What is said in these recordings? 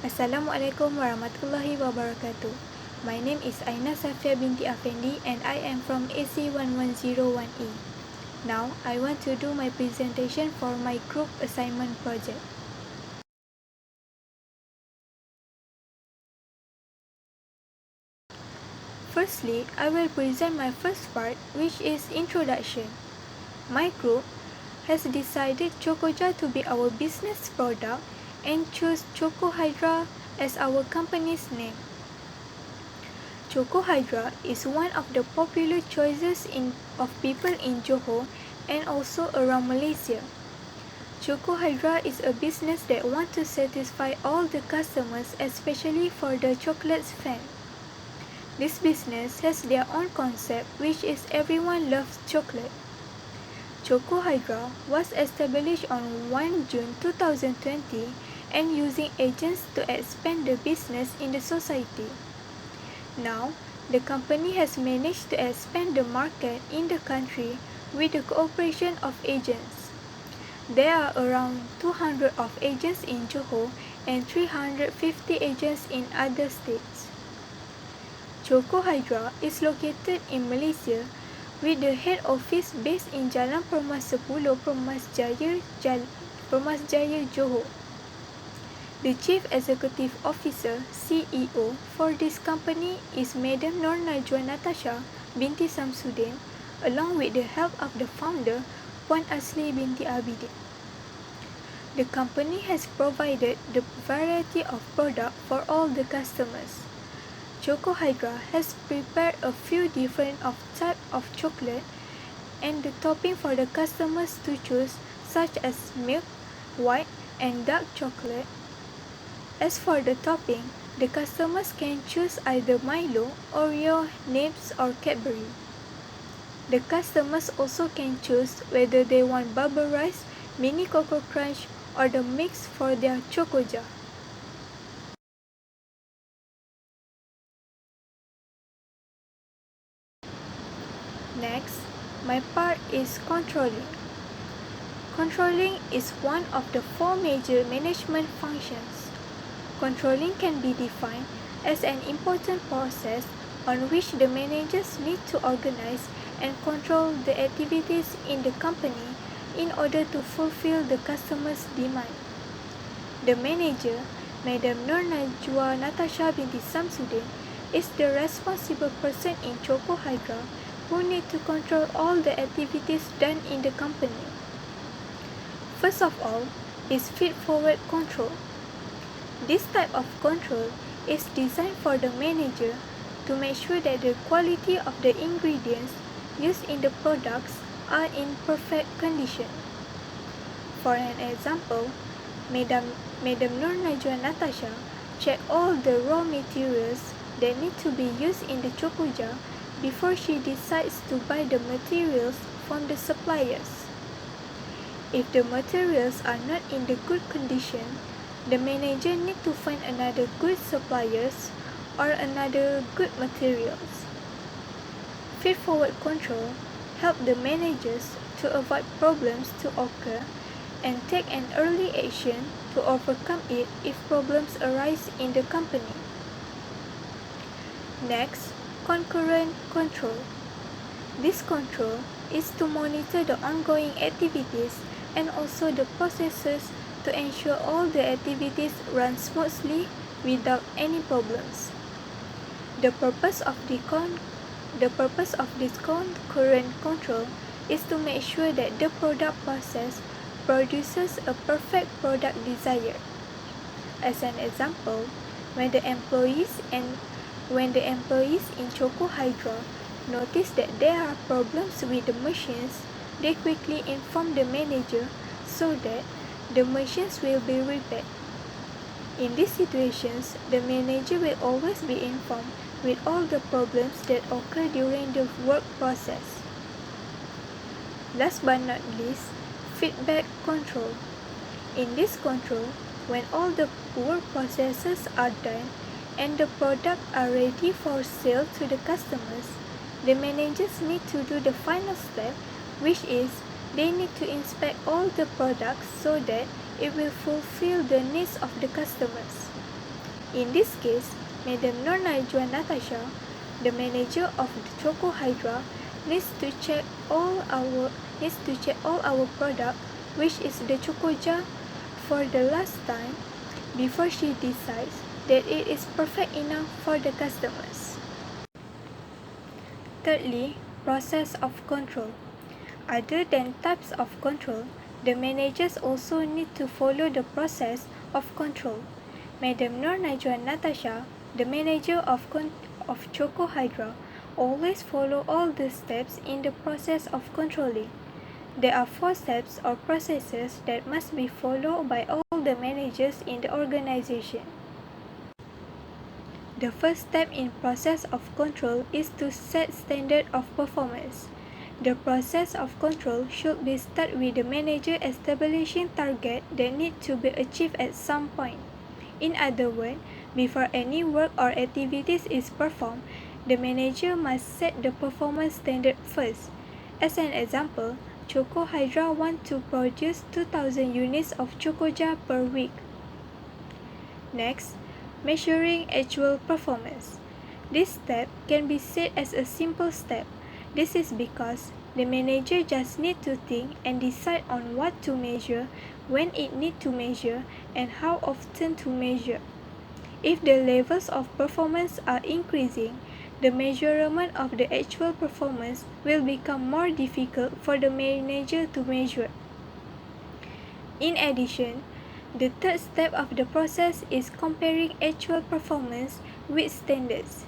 Assalamualaikum warahmatullahi wabarakatuh. My name is Aina Safia binti Afendi and I am from AC1101E. Now, I want to do my presentation for my group assignment project. Firstly, I will present my first part, which is introduction. My group has decided Chocoja to be our business product and chose Choco Hydra as our company's name. Choco Hydra is one of the popular choices of people in Johor and also around Malaysia. Choco Hydra is a business that wants to satisfy all the customers, especially for the chocolates fan. This business has their own concept, which is everyone loves chocolate. Choco Hydra was established on 1 June 2020 and using agents to expand the business in the society. Now, the company has managed to expand the market in the country with the cooperation of agents. There are around 200 of agents in Johor and 350 agents in other states. Choco Hydra is located in Malaysia with the head office based in Jalan Permas 10, Permas Jaya, Johor. The Chief Executive Officer (CEO) for this company is Madam Nur Najwa Natasha binti Samsudin, along with the help of the founder Puan Asli binti Abidin. The company has provided the variety of product for all the customers. Choco Hydra has prepared a few different types of chocolate and the topping for the customers to choose, such as milk, white, and dark chocolate. As for the topping, the customers can choose either Milo, Oreo, Nibs, or Cadbury. The customers also can choose whether they want bubble rice, mini cocoa crunch, or the mix for their Chocoja. Next, my part is controlling. Controlling is one of the 4 major management functions. Controlling can be defined as an important process on which the managers need to organize and control the activities in the company in order to fulfill the customer's demand. The manager, Madam Nur Najwa Natasha binti Samsudin, is the responsible person in Choco Hydra who need to control all the activities done in the company. First of all is feed-forward control. This type of control is designed for the manager to make sure that the quality of the ingredients used in the products are in perfect condition. For an example, Madam Nur Najwa Natasha check all the raw materials that need to be used in the Chocoja before she decides to buy the materials from the suppliers. If the materials are not in the good condition, the manager need to find another good suppliers or another good materials. Feed-forward control help the managers to avoid problems to occur and take an early action to overcome it if problems arise in the company. Next, concurrent control. This control is to monitor the ongoing activities and also the processes to ensure all the activities run smoothly without any problems. The purpose of this concurrent control is to make sure that the product process produces a perfect product desired. As an example, when the employees in Choco Hydra notice that there are problems with the machines, they quickly inform the manager so that the machines will be repaired. In these situations, the manager will always be informed with all the problems that occur during the work process. Last but not least, feedback control. In this control, when all the work processes are done and the products are ready for sale to the customers, the managers need to do the final step, which is they need to inspect all the products so that it will fulfill the needs of the customers. In this case, Madam Nur Najwa Natasha, the manager of the Choco Hydra, needs to check all our product, which is the Choco jar, for the last time before she decides that it is perfect enough for the customers. Thirdly, process of control. Other than types of control, the managers also need to follow the process of control. Madam Nur Najwa Natasha, the manager of Choco Hydra, always follow all the steps in the process of controlling. There are 4 steps or processes that must be followed by all the managers in the organization. The first step in process of control is to set standard of performance. The process of control should be start with the manager establishing target that need to be achieved at some point. In other words, before any work or activities is performed, the manager must set the performance standard first. As an example, Choco Hydra want to produce 2,000 units of Choco jar per week. Next, measuring actual performance. This step can be said as a simple step. This is because the manager just need to think and decide on what to measure, when it need to measure, and how often to measure. If the levels of performance are increasing, the measurement of the actual performance will become more difficult for the manager to measure. In addition, the third step of the process is comparing actual performance with standards.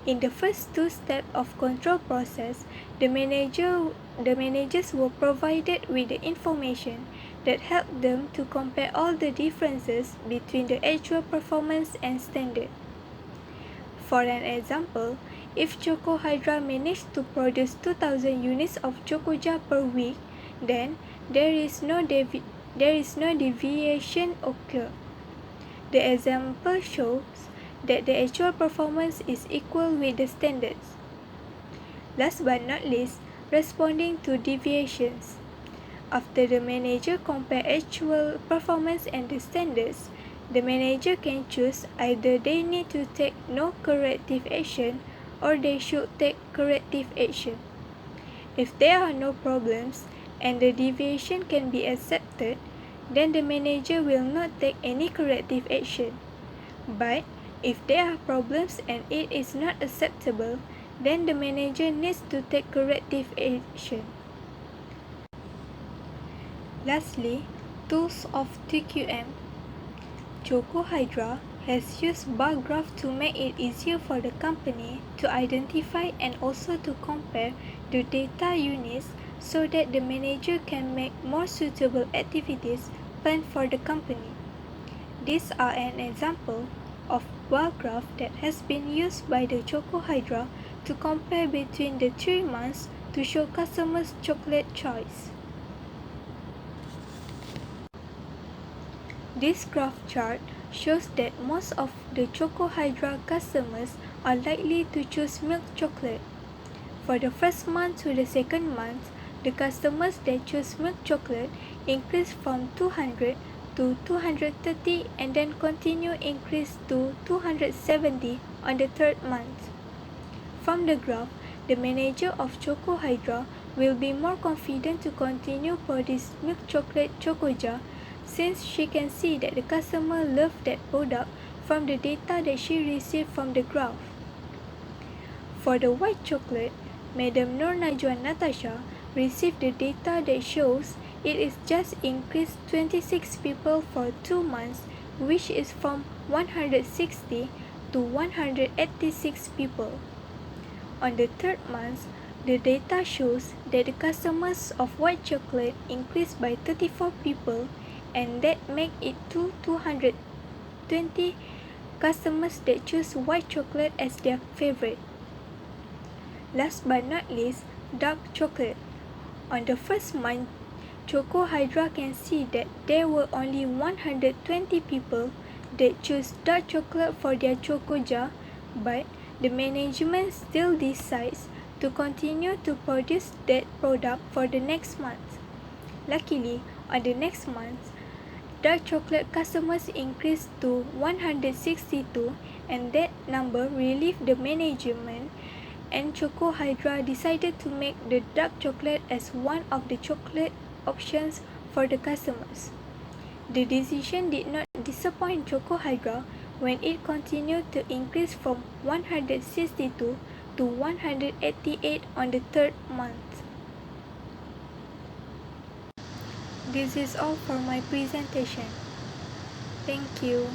In the first 2 steps of control process, the managers were provided with the information that helped them to compare all the differences between the actual performance and standard. For an example, if Choco Hydra managed to produce 2,000 units of Choco jar per week, then there is no deviation occur. The example shows that the actual performance is equal with the standards. Last but not least, responding to deviations. After the manager compare actual performance and the standards, the manager can choose either they need to take no corrective action or they should take corrective action. If there are no problems and the deviation can be accepted, then the manager will not take any corrective action. But if there are problems and it is not acceptable, then the manager needs to take corrective action. Lastly, tools of TQM. Choco Hydra has used bar graph to make it easier for the company to identify and also to compare the data units so that the manager can make more suitable activities planned for the company. These are an example of bar graph that has been used by the Choco Hydra to compare between the 3 months to show customers' chocolate choice. This graph chart shows that most of the Choco Hydra customers are likely to choose milk chocolate. For the first month to the second month, the customers that choose milk chocolate increased from 200 to 230 and then continue increase to 270 on the third month. From the graph, the manager of Choco Hydra will be more confident to continue produce milk chocolate Choco jar since she can see that the customer loved that product from the data that she received from the graph. For the white chocolate, Madam Nur Najwa Natasha received the data that shows it is just increased 26 people for 2 months, which is from 160 to 186 people. On the third month, the data shows that the customers of white chocolate increased by 34 people, and that make it to 220 customers that choose white chocolate as their favorite. Last but not least, dark chocolate. On the first month, Choco Hydra can see that there were only 120 people that choose dark chocolate for their Choco jar, but the management still decides to continue to produce that product for the next month. Luckily, on the next month, dark chocolate customers increased to 162, and that number relieved the management, and Choco Hydra decided to make the dark chocolate as one of the chocolate options for the customers. The decision did not disappoint Choco Hydra when it continued to increase from 162 to 188 on the third month. This is all for my presentation. Thank you.